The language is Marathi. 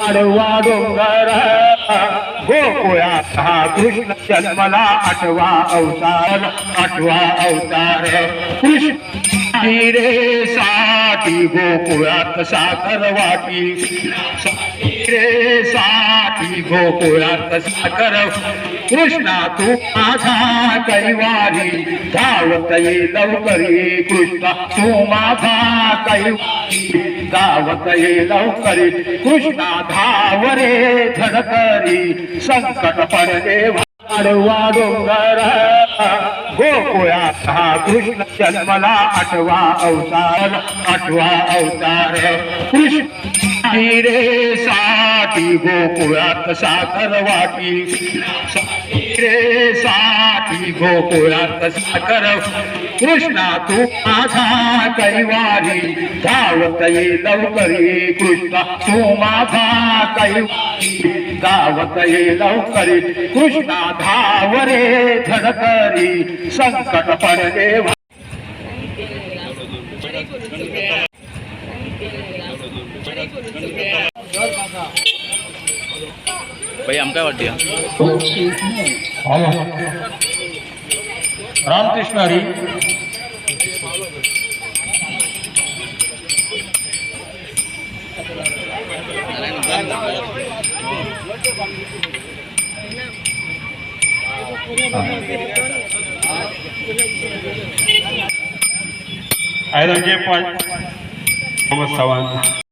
आडवा डोंगर गोकुळात हा कृष्ण जन्मला आठवा अवतार कृष्ण रे साठी गोकुळात साखर वाटी रे साठी गोकुळात साखर कृष्णा तू माझा कैवारी धावत ये लवकरी कृष्णा तू माझा कैवारी धावत ये लवकरी कृष्णा धावरे धडकरी संकट पडले आडवा डोंगर गोकुळात हा कृष्ण जन्मला आठवा अवतार कृष्ण रे साठी गोकुळात साखर वाटी रे साठी गोकुळात साखर कृष्णा तू माझा कैवारी धावत ये लवकरी कृष्णा तू माझा कैवारी धावत ये लवकरी कृष्णा धावरे धडकरी संकट पडले भाई आम काय वाटते रामकृष्ण हरी आयरन जे 5 चव्हाण